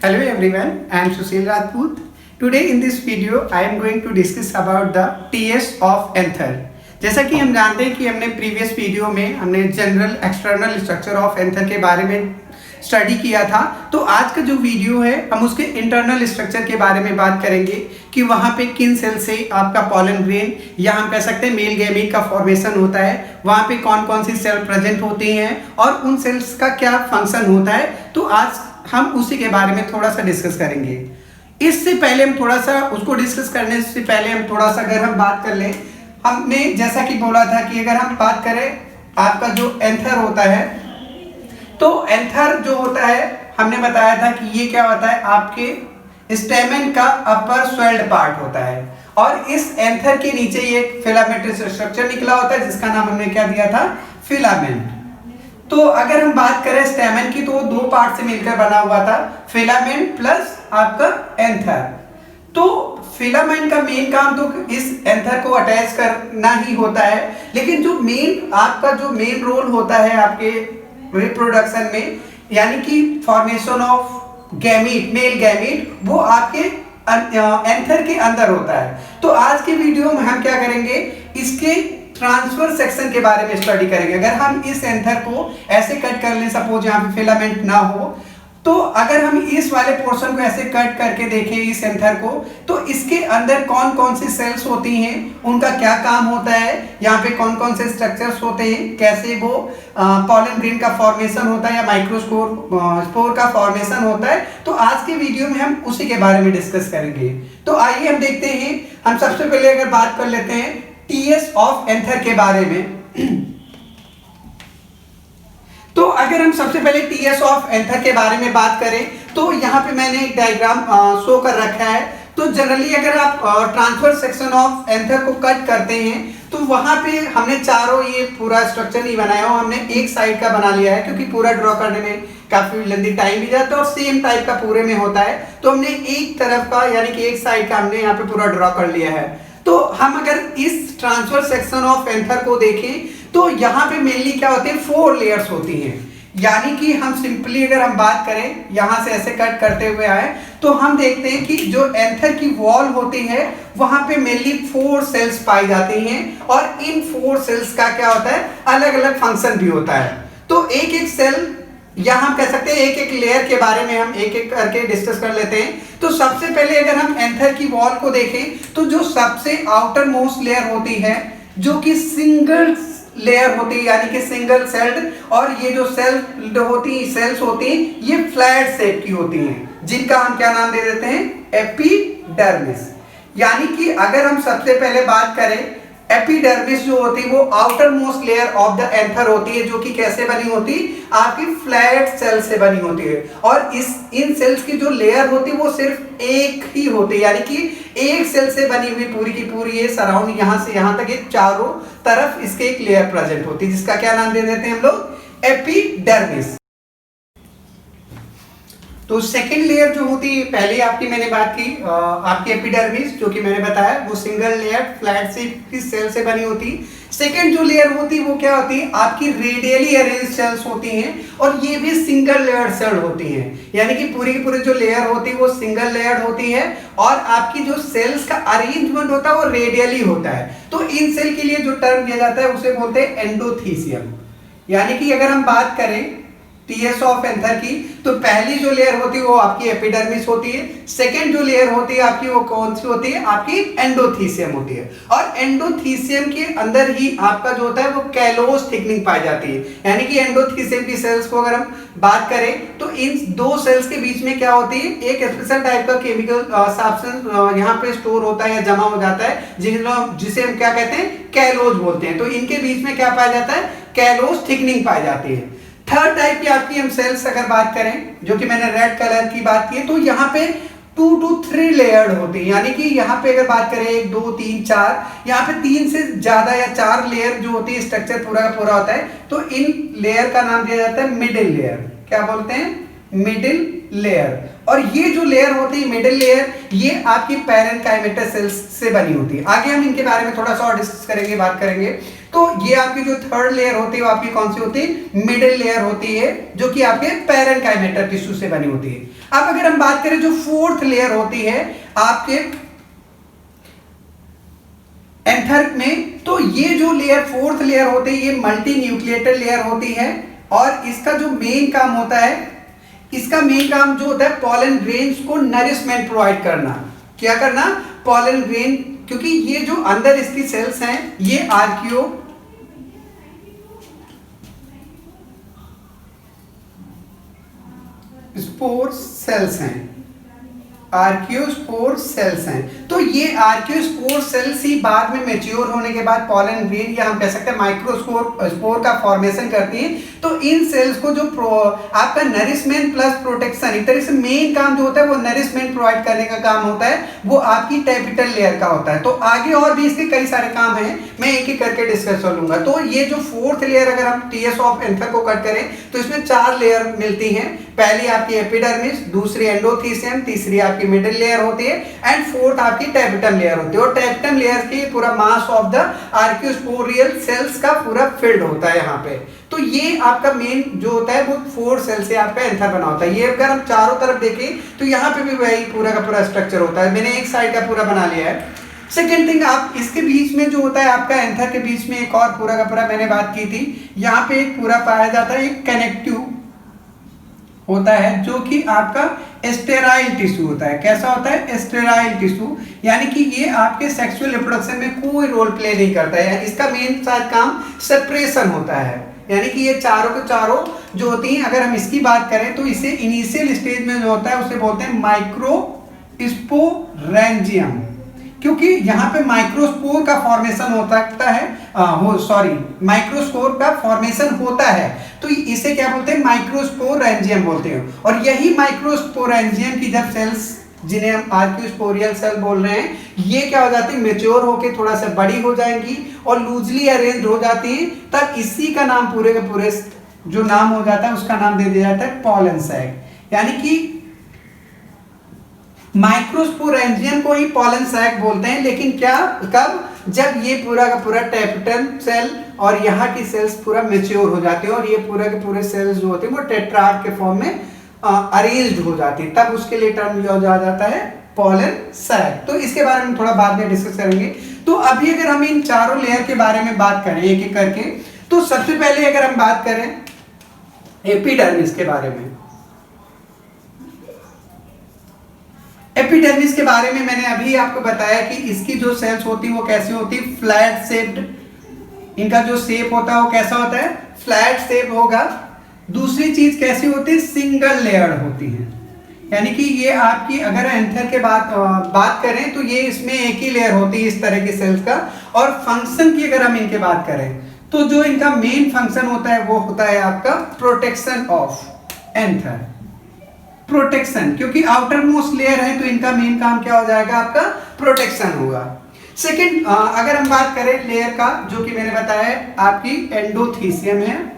Hello everyone, I am Sushil Rajput. Today in this video I am going to discuss about the TS of anther. जैसा कि हम जानते हैं कि हमने प्रीवियस वीडियो में हमने general external structure of anther के बारे में स्टडी किया था। तो आज का जो वीडियो है हम उसके इंटरनल स्ट्रक्चर के बारे में बात करेंगे कि वहाँ पे किन सेल से आपका पॉलन ग्रेन या हम कह सकते हैं मेल गैमीट का फॉर्मेशन होता है, वहाँ पे कौन कौन सी सेल प्रेजेंट होती हैं और उन सेल्स का क्या फंक्शन होता है। तो आज हम उसी के बारे में थोड़ा सा डिस्कस करेंगे। इससे पहले हम थोड़ा सा उसको डिस्कस करने से पहले हम थोड़ा सा अगर हम बात कर लें, हमने जैसा कि बोला था कि अगर हम बात करें आपका जो एंथर होता है, तो एंथर जो होता है हमने बताया था कि ये क्या होता है, आपके स्टेमेन का अपर स्वेल्ड पार्ट होता है और इस एंथर के नीचे ये फिलामेंटस स्ट्रक्चर निकला होता है जिसका नाम हमने क्या दिया था, फिलामेंट। तो अगर हम बात करें स्टेमेन की तो वो दो पार्ट से मिलकर बना हुआ था, फिलामेंट प्लस आपका एंथर। तो फिलामेंट का मेन काम तो इस एंथर को अटैच करना ही होता है, लेकिन जो मेन आपका जो मेन रोल होता है आपके रिप्रोडक्शन में, यानी कि formation of gamete, male gamete, वो आपके एंथर के अंदर होता है। तो आज के वीडियो में हम क्या करेंगे, इसके ट्रांसफर सेक्शन के बारे में स्टडी करेंगे। अगर हम इस एंथर को ऐसे कट कर लें, सपोज यहाँ पे फिलामेंट ना हो, तो अगर हम इस वाले पोर्शन को ऐसे कट करके देखें इस एंथर को, तो इसके अंदर कौन कौन सी सेल्स होती हैं, उनका क्या काम होता है, यहाँ पे कौन कौन से स्ट्रक्चर्स होते हैं, कैसे वो पॉलन ग्रेन का फॉर्मेशन होता है या माइक्रोस्पोर का फॉर्मेशन होता है। तो आज के वीडियो में हम उसी के बारे में डिस्कस करेंगे। तो आइए हम देखते हैं। हम सबसे पहले अगर बात कर लेते हैं टीएस ऑफ एंथर के बारे में। तो अगर हम सबसे पहले टीएस ऑफ एंथर के बारे में बात करें तो यहाँ पे मैंने एक डायग्राम शो कर रखा है। तो जनरली अगर आप ट्रांसफर सेक्शन ऑफ एंथर को कट करते हैं तो वहां पे हमने चारों ये पूरा स्ट्रक्चर नहीं बनाया हो, हमने एक साइड का बना लिया है क्योंकि पूरा ड्रॉ करने में काफी लंबी टाइम भी जाता है और सेम टाइप का पूरे में होता है। तो हमने एक तरफ का यानी कि एक साइड का हमने यहाँ पे पूरा ड्रॉ कर लिया है। तो हम अगर इस ट्रांसफर सेक्शन ऑफ एंथर को देखें तो यहाँ पे मेनली क्या होते हैं, 4 लेयर्स होती हैं। यानी कि हम सिंपली अगर हम बात करें यहाँ से ऐसे कट करते हुए आए तो हम देखते हैं कि जो एंथर की वॉल होती है वहां पे मेनली 4 सेल्स पाई जाती हैं और इन 4 सेल्स का क्या होता है, अलग अलग फंक्शन भी होता है। तो एक एक सेल या हम कह सकते हैं एक एक लेयर के बारे में हम एक एक करके डिस्कस कर लेते हैं। तो सबसे पहले अगर हम एंथर की वॉल को देखें तो जो सबसे आउटर मोस्ट लेयर होती है जो कि सिंगल लेयर होती है यानी कि सिंगल सेल्ड, और ये जो सेल्स होती हैं ये फ्लैट शेप की होती हैं जिनका हम क्या नाम दे देते हैं, एपिडर्मिस। यानी कि अगर हम सबसे पहले बात करें एपिडर्मिस जो होती है वो outer most layer of the anther होती है जो कि कैसे बनी होती है, आपकी फ्लैट सेल से बनी होती है और इन सेल्स की जो लेयर होती है वो सिर्फ एक ही होती है, यानी कि एक सेल से बनी हुई पूरी की पूरी ये सराउंड यहाँ से यहाँ तक ये चारों तरफ इसके एक लेयर प्रेजेंट होती है जिसका क्या नाम दे देते हैं हम लोग, एपिडर्मिस। तो सेकेंड लेयर जो होती है, पहले आपकी मैंने बात की आपकी एपिडर्मिस जो कि मैंने बताया वो सिंगल लेयर फ्लैट शेप की सेल से बनी होती है। सेकेंड जो लेयर होती है वो क्या होती है, आपकी रेडियली अरेंज सेल्स होती हैं और ये भी सिंगल लेयर सेल होती हैं, यानी कि पूरी की पूरी जो लेयर होती है वो सिंगल लेयर होती है और आपकी जो सेल्स का अरेंजमेंट होता है वो रेडियली होता है। तो इन सेल के लिए जो टर्म दिया जाता है उसे बोलते हैं एंडोथीसियम। यानी कि अगर हम बात करें टीएस ऑफ एंथर की तो पहली जो लेयर होती है वो आपकी एपिडर्मिस होती है, सेकेंड जो लेयर होती है आपकी वो कौन सी होती है, आपकी एंडोथीसियम होती है। और एंडोथीसियम के अंदर ही आपका जो होता है वो कैलोस थिकनिंग पाई जाती है। यानी कि एंडोथीसियम की सेल्स को अगर हम बात करें तो इन दो सेल्स के बीच में क्या होती है, एक स्पेशल टाइप का केमिकल सब्सटेंस यहाँ पे स्टोर होता है या जमा हो जाता है जिसे हम क्या कहते हैं, कैलोस बोलते हैं। तो इनके बीच में क्या पाया जाता है, कैलोस थिकनिंग पाई जाती है। थर्ड टाइप की आपकी हम सेल्स अगर बात करें जो कि मैंने रेड कलर की बात की, तो यहाँ पे 2 to 3 लेयर्ड होती है। यानी कि यहाँ पे अगर बात करें 1 2 3 4, यहाँ पे 3 से ज्यादा या 4 लेयर जो होती है स्ट्रक्चर पूरा का पूरा होता है। तो इन लेयर का नाम दिया जाता है मिडिल लेयर। क्या बोलते हैं, मिडिल लेयर। और ये जो लेयर होती है मिडिल लेयर ये आपकी पैरेन्काइमेटस सेल्स से बनी होती है। आगे हम इनके बारे में थोड़ा सा और डिस्कस करेंगे, बात करेंगे। तो ये आपकी जो थर्ड लेयर होती है वो आपकी कौन सी होती है, मिडिल लेयर होती है जो कि आपके पैरेन्काइमेटस टिश्यू से बनी होती है। अब अगर हम बात करें जो फोर्थ लेयर होती है आपके एंथर में, तो ये जो लेयर फोर्थ लेयर होती है ये मल्टी न्यूक्लिएटेड लेयर होती है और इसका जो मेन काम होता है, इसका मेन काम जो होता है पॉलन ग्रेन्स को नरिशमेंट प्रोवाइड करना। क्या करना? पॉलन ग्रेन, क्योंकि ये जो अंदर इसकी सेल्स हैं ये आर्कियो स्पोर सेल्स हैं, आर्कियोस्पोर सेल्स हैं। तो ये आर्कियोस्पोर सेल्स ही बाद में मैच्योर होने के बाद पॉलन ग्रेन या हम कह सकते हैं माइक्रोस्पोर का फॉर्मेशन करती हैं। तो इन सेल्स को जो आपका नरिशमेंट प्लस प्रोटेक्शन, एक तरह से मेन काम जो होता है वो नरिशमेंट प्रोवाइड करने का काम होता है, वो आपकी टैपिटल लेयर का होता है। तो आगे और भी इसके कई सारे काम हैं, मैं एक एक करके डिस्कस कर लूंगा। तो ये जो फोर्थ लेयर अगर हम टीएस ऑफ एंथर को कट करें तो इसमें 4 लेयर मिलती हैं। पहली आपकी एपिडर्मिस, दूसरी एंडोथीसियम, तीसरी आपकी मिडिल लेयर होती है एंड फोर्थ आपकी टैपिटम लेयर होती है। और टैपिटम लेयर की पूरा मास ऑफ द आर्कियोस्पोरियल सेल्स का पूरा फील्ड होता है यहाँ पे। तो ये आपका मेन जो होता है वो 4 सेल से आपका एंथर बना होता है। ये अगर हम चारों तरफ देखें तो यहाँ पे भी वही पूरा का पूरा स्ट्रक्चर होता है। मैंने एक साइड का पूरा बना लिया है। सेकेंड थिंग, आप इसके बीच में जो होता है आपका एंथर के बीच में एक और पूरा का पूरा मैंने बात की थी, यहाँ पे एक पूरा पाया जाता है, एक कनेक्टिव होता है जो कि आपका स्टेराइल टिश्यू होता है। कैसा होता है? स्टेराइल टिश्यू, यानी कि ये आपके सेक्सुअल रिप्रोडक्शन में कोई रोल प्ले नहीं करता है। इसका मेन शायद काम सेपरेशन होता है, यानी कि ये चारों के चारों जो होती हैं, अगर हम इसकी बात करें तो इसे इनिशियल स्टेज में जो होता है उसे बोलते हैं माइक्रोस्पोरेंजियम, क्योंकि यहाँ पे माइक्रोस्पोर का फॉर्मेशन हो सकता है, माइक्रोस्पोर का फॉर्मेशन होता है, तो इसे क्या बोलते हैं? माइक्रोस्पोरेंजियम बोलते हैं। और यही माइक्रोस्पोरेंजियम की जब सेल्स, जिन्हें हम आर्कियोस्पोरियल सेल बोल रहे हैं, ये क्या हो जाती है? मैच्योर होके थोड़ा सा बड़ी हो जाएंगी और लूजली अरेंज्ड हो जाती है, तब इसी का नाम पूरे के पूरे जो नाम हो जाता है उसका नाम दे दिया जाता है पॉलन सैक। यानी कि माइक्रोस्पोरेंजियम को ही पॉलन सैक बोलते हैं, लेकिन क्या कब? जब ये पूरा का पूरा टैपिटल सेल और यहाँ की सेल्स पूरा मैच्योर हो जाती है और ये पूरा के पूरे सेल्स जो होते हैं वो टेट्राड के फॉर्म में अरेंज्ड हो जाती है, तब उसके लिए टर्म यूज आ जाता है पॉलन सैक। तो इसके बारे में थोड़ा बाद में डिस्कस करेंगे। तो अभी अगर हम इन चारों लेयर के बारे में बात करें एक एक करके, तो सबसे पहले अगर हम बात करें एपिडर्मिस के बारे में। एपिडर्मिस के बारे में मैंने अभी आपको बताया कि इसकी जो सेल्स होती है वो कैसी होती है? Flat shaped. इनका जो शेप होता है वो कैसा होता है? फ्लैट शेप होगा। दूसरी चीज कैसी होती है? सिंगल लेयर्ड होती है, यानी कि ये आपकी अगर एंथर के बात करें तो ये इसमें एक ही लेयर होती है इस तरह की सेल्स का। और फंक्शन की अगर हम इनके बात करें तो जो इनका मेन फंक्शन होता है वो होता है आपका प्रोटेक्शन ऑफ एंथर। प्रोटेक्शन, क्योंकि आउटर मोस्ट लेयर है तो इनका मेन काम क्या हो जाएगा? आपका प्रोटेक्शन होगा। सेकंड, अगर हम बात करें लेयर का, जो कि मैंने बताया आपकी एंडोथीसियम है।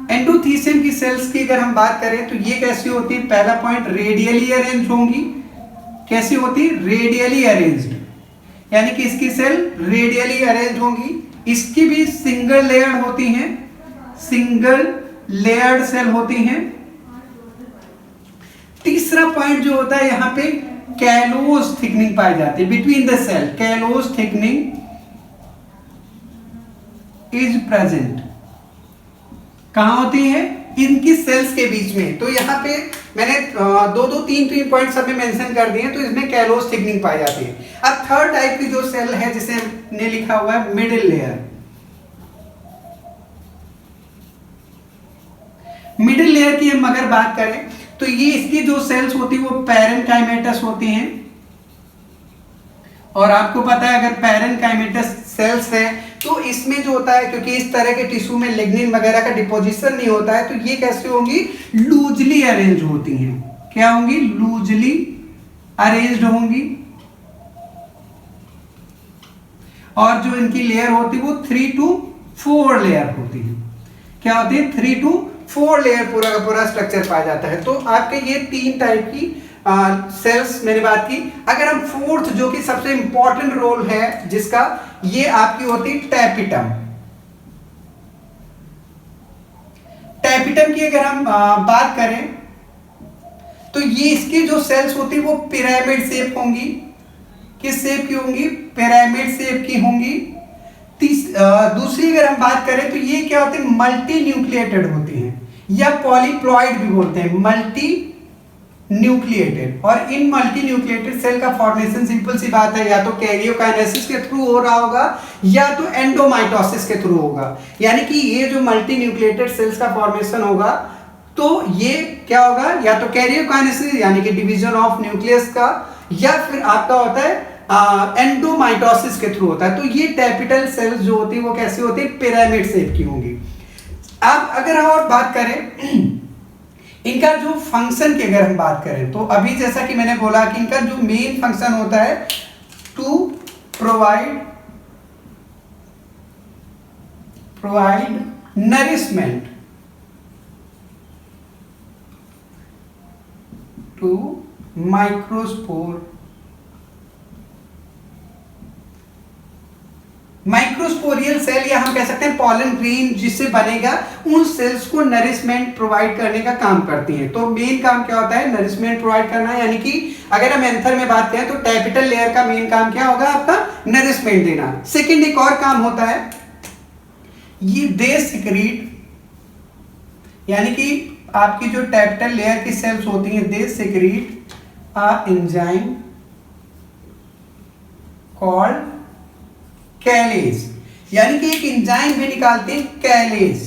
एंडोथीसियम की सेल्स की अगर हम बात करें तो ये कैसी होती है? पहला पॉइंट, रेडियली अरेंज होंगी। कैसी होती? रेडियली अरेंज्ड, यानी कि इसकी सेल रेडियली अरेंज होंगी। इसकी भी सिंगल लेयर्ड होती हैं, सिंगल लेयर्ड सेल होती हैं। तीसरा पॉइंट जो होता है यहाँ पे कैलोज थिकनिंग पाई जाती है between the cell. Callose thickening is present. कहां होती है? इनकी सेल्स के बीच में। तो यहाँ पे मैंने दो तीन पॉइंट सब में मेंशन कर दिए, तो इसमें कैलोज थिकनिंग पाई जाती है। अब थर्ड टाइप की जो सेल है जिसे हमने लिखा हुआ है मिडिल लेयर। मिडिल लेयर की हम अगर बात करें तो ये इसकी जो सेल्स होती है वो पैरेनकाइमेटस होती हैं। और आपको पता है अगर पैरेनकाइमेटस सेल्स है तो इसमें जो होता है, क्योंकि इस तरह के टिश्यू में लिग्निन वगैरह का डिपोजिशन नहीं होता है, तो ये कैसे होंगी? लूजली अरेंज होती हैं। क्या होंगी? लूजली अरेंज्ड होंगी। और जो इनकी लेयर होती है वो 3 to 4 लेयर होती है। क्या होती है? 3 to 4 लेयर पूरा का पूरा स्ट्रक्चर पाया जाता है। तो आपके ये 3 टाइप की सेल्स मैंने बात की। अगर हम फोर्थ, जो कि सबसे इंपॉर्टेंट रोल है जिसका, ये आपकी होती है टैपिटम। टैपिटम की अगर हम बात करें तो ये इसकी जो सेल्स होती है वो पिरामिड शेप होंगी। किस शेप की होंगी? पिरामिड शेप की होंगी। दूसरी अगर हम बात करें तो ये क्या होते हैं? मल्टी न्यूक्लिएटेड होती हैं या पॉलीप्लॉइड भी बोलते हैं, मल्टी न्यूक्लिएटेड। और इन मल्टी न्यूक्लिएटेड सेल का फॉर्मेशन सिंपल सी बात है, या तो कैरियोकाइनेसिस के थ्रू हो रहा होगा या तो एंडोमाइटोसिस के थ्रू होगा। यानी कि ये जो मल्टी न्यूक्लिएटेड सेल्स का फॉर्मेशन होगा तो ये क्या होगा? या तो कैरियोकाइनेसिस यानी कि डिवीजन ऑफ न्यूक्लियस का, या फिर आपका होता है एंडोमाइटोसिस के थ्रू होता है। तो ये टैपिटल सेल्स जो होती है वो कैसी होती है? पिरामिड शेप की होंगी। अब अगर हम और बात करें इनका जो फंक्शन की अगर हम बात करें तो अभी जैसा कि मैंने बोला कि इनका जो मेन फंक्शन होता है to provide nourishment to microsporial cell, या हम कह सकते हैं पॉलन ग्रेन जिससे बनेगा, उन सेल्स को नरिशमेंट प्रोवाइड करने का काम करती हैं। तो मेन काम क्या होता है? नरिशमेंट प्रोवाइड करना। यानी कि अगर हम एंथर में बात करें तो टैपिटल लेयर का मेन काम क्या होगा? आपका नरिशमेंट देना। सेकंड एक और काम होता है, ये दे सिक्रीट, यानी कि आपकी जो टैपिटल लेयर की सेल्स होती हैं they secrete a enzyme called callase, यानी कि एक एंजाइम भी निकालते हैं कैलेज।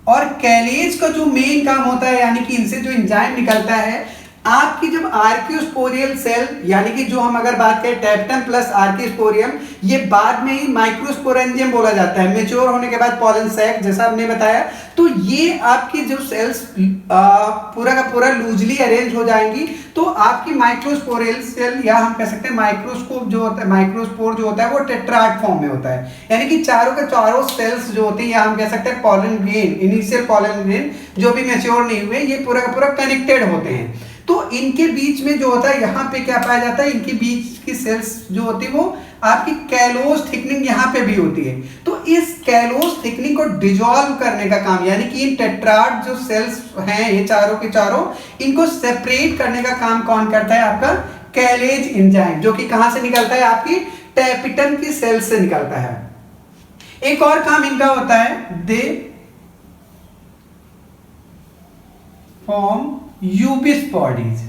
और कैलेज का जो मेन काम होता है, यानी कि इनसे जो एंजाइम निकलता है, आपकी जब आर्कियोस्पोरियल सेल, यानी कि जो हम अगर बात करें टैप्टम प्लस आर्कियोस्पोरियम, ये बाद में ही माइक्रोस्पोरेंजियम बोला जाता है, मेच्योर होने के बाद पॉलन सैक जैसा हमने बताया। तो ये आपकी जो सेल्स पूरा का पूरा लूजली अरेंज हो जाएंगी, तो आपकी माइक्रोस्पोरियल सेल, या हम कह सकते हैं माइक्रोस्कोप जो होता है, माइक्रोस्पोर जो होता है वो टेट्राड फॉर्म में होता है। यानी कि चारों के चारों सेल्स जो होती है, या हम कह सकते हैं pollen grain, initial pollen grain जो भी मैच्योर नहीं हुए, ये पूरा का पूरा कनेक्टेड होते हैं। तो इनके बीच में जो होता है, यहाँ पे क्या पाया जाता है? इनके बीच की सेल्स जो होती है वो आपकी कैलोज थिकनिंग यहाँ पे भी होती है। तो इस कैलोज थिकनिंग को डिसॉल्व करने का काम, यानी कि इन टेट्राड जो सेल्स हैं ये चारों के चारों, इनको सेपरेट करने का काम कौन करता है? आपका कैलेज एंजाइम, जो कि कहां से निकलता है? आपकी टैपिटम की सेल से निकलता है। एक और काम इनका होता है, दे फॉर्म यूबिस बॉडीज।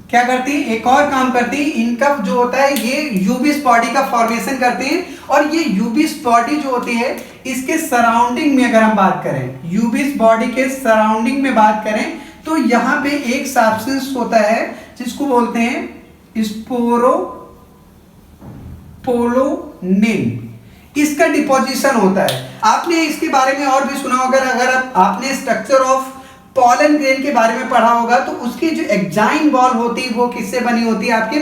क्या करती है? एक और काम करती है, इनका जो होता है ये यूबिस बॉडी का फॉर्मेशन करते हैं। और ये यूबिस बॉडी जो होती है, इसके सराउंडिंग में अगर हम बात करें, यूबिस बॉडी के सराउंडिंग में बात करें, तो यहां पे एक सब्सटेंस होता है जिसको बोलते हैं स्पोरोपोलोनिन। इसका डिपोजिशन होता है। आपने इसके बारे में और भी सुना होगा, अगर आपने स्ट्रक्चर ऑफ पॉलन ग्रेन के बारे में पढ़ा होगा, तो उसकी जो एक्जाइन वॉल होती है वो किससे बनी होती है? आपके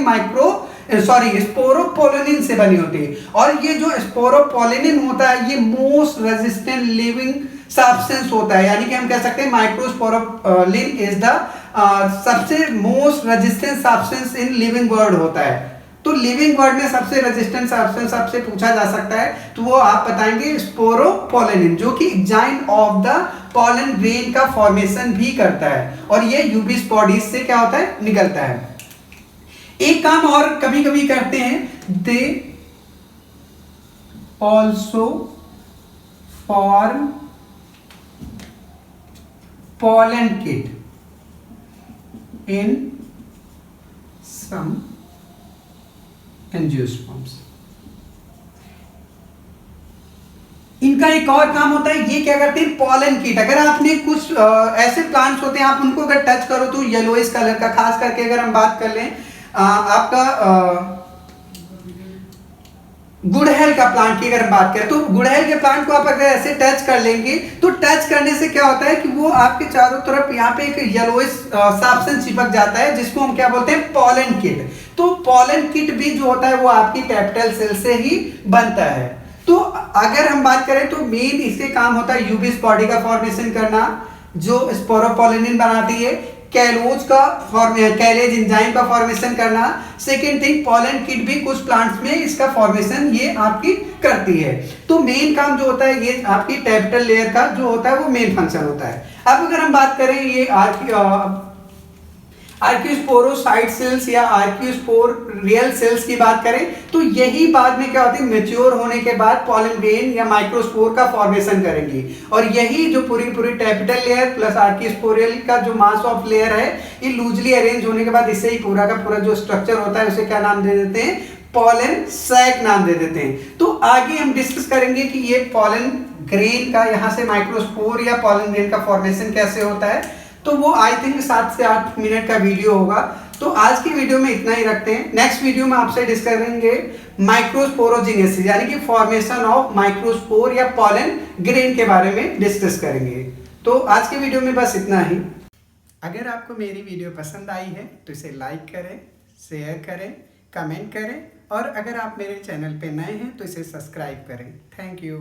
स्पोरोपोलोनिन से बनी होती है। और ये जो स्पोरोपोलोनिन होता है, ये मोस्ट रेजिस्टेंट लिविंग सब्सटेंस होता है। यानी कि हम कह सकते हैं माइक्रोस्पोरोलिन इज द सबसे most resistant substance in living world होता है। तो लिविंग वर्ल्ड में सबसे रेजिस्टेंट सब्सटेंस आपसे पूछा जा सकता है, तो वो आप बताएंगे स्पोरोपोलोनिन, जो कि enzyme of the pollen grain का फॉर्मेशन भी करता है। और ये यूबिस बॉडीज से क्या होता है? निकलता है। एक काम और कभी कभी करते हैं, they also form pollen kit in some angiosperms. इनका एक और काम होता है, ये क्या करते हैं? Pollen kit. अगर आपने कुछ ऐसे प्लांट्स होते हैं, आप उनको अगर टच करो तो येलोइश कलर का, खास करके अगर हम बात कर लें आपका गुड़हल का प्लांट की अगर हम बात करें, तो गुड़हल के प्लांट को आप अगर ऐसे टच कर लेंगे, तो टच करने से क्या होता है कि वो आपके चारों तरफ यहाँ पे एक येलोइश सब्सटेंस चिपक जाता है, जिसको हम क्या बोलते हैं? Pollen kit. तो पॉलन किट भी जो होता है वो आपकी टैपिटल सेल से ही बनता है। तो अगर हम बात करें तो मेन इसके काम होता है यूबिस बॉडी का फॉर्मेशन करना, जो स्पोरोपोलोनिन बनाती है, कैलोज का कैलेज एंजाइम का फॉर्मेशन करना। सेकेंड थिंग, पॉलन किट भी कुछ प्लांट्स में इसका फॉर्मेशन ये आपकी करती है। तो मेन काम जो होता है ये आपकी टैपेटल लेयर का जो होता है वो मेन फंक्शन होता है। अब अगर हम बात करें ये आर्कियोस्पोरोसाइट सेल्स या आर्कियोस्पोर रियल सेल्स की बात करें तो यही बाद में क्या होती है, मैच्योर होने के बाद पॉलन ग्रेन या माइक्रोस्पोर का फॉर्मेशन करेंगी। और यही जो पूरी पूरी टैपेटल लेयर प्लस आर्कियोस्पोरियल का जो मास ऑफ लेयर है ये लूजली अरेंज होने के बाद इससे ही पूरा का पूरा जो स्ट्रक्चर होता है उसे क्या नाम दे देते हैं, पॉलन सैक नाम दे देते हैं। तो आगे हम डिस्कस करेंगे कि ये पॉलन ग्रेन का यहाँ से माइक्रोस्पोर या पॉलन ग्रेन का फॉर्मेशन कैसे होता है। तो वो आई थिंक 7 से 8 मिनट का वीडियो होगा। तो आज की वीडियो में इतना ही रखते हैं। नेक्स्ट वीडियो में आपसे डिस्कस करेंगे माइक्रोस्पोरोजेनेसिस यानी कि फॉर्मेशन ऑफ माइक्रोस्पोर या पॉलन ग्रेन के बारे में डिस्कस करेंगे। तो आज की वीडियो में बस इतना ही। अगर आपको मेरी वीडियो पसंद आई है तो इसे लाइक करें, शेयर करें, कमेंट करें और अगर आप मेरे चैनल पे नए हैं तो इसे सब्सक्राइब करें। Thank you.